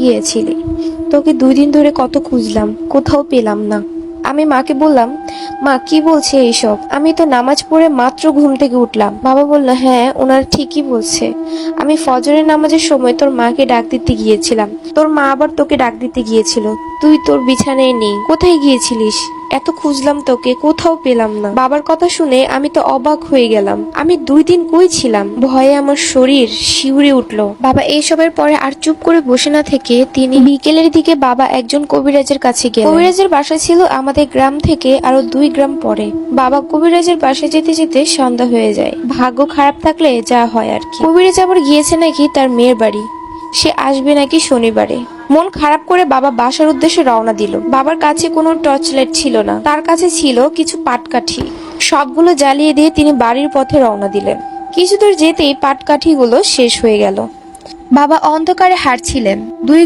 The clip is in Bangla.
গিয়েছিলি? তোকে 2 দিন ধরে কত খুঁজলাম, কোথাও পেলাম না। আমি মাকে বললাম, মা কি বলছে এইসব? আমি তো নামাজ পড়ে মাত্র ঘুম থেকে উঠলাম। বাবা বলল, হ্যাঁ ওনার ঠিকই বলছে। আমি ফজরের নামাজের সময় তোর মাকে ডাক দিতে গিয়েছিলাম, তোর মা আবার তোকে ডাক দিতে গিয়েছিল। তুই তোর বিছানায় নেই, কোথায় গিয়েছিলিস? এত খুঁজলাম তোকে, কোথাও পেলাম না। বাবার কথা শুনে আমি তো অবাক হয়ে গেলাম। আমি 2 দিন কই ছিলাম? ভয়ে আমার শরীর শিউরে উঠলো। বাবা এইসবের পরে আর চুপ করে বসে না থেকে তিনি বিকেলের দিকে বাবা একজন কবিরাজের কাছে গেলেন। কবিরাজের বাসা ছিল আমাদের গ্রাম থেকে আরো 2 গ্রাম পরে। বাবা কবিরাজের বাসায় যেতে যেতে সন্ধ্যা হয়ে যায়। ভাগ্য খারাপ থাকলে যা হয় আর কি। কবিরাজ আবার গিয়েছে নাকি তার মেয়ের বাড়ি, সে আসবে নাকি শনিবারে। মন খারাপ করে বাবা বাসার উদ্দেশ্যে রওনা দিল। বাবার কাছে কোনো টর্চ লাইট ছিল না, তার কাছে ছিল কিছু পাটকাঠি। সবগুলো জ্বালিয়ে দিয়ে তিনি বাড়ির পথে রওনা দিলেন। কিছু দূর যেতেই পাটকাঠিগুলো শেষ হয়ে গেল। বাবা অন্ধকারে হাঁটছিলেন। 2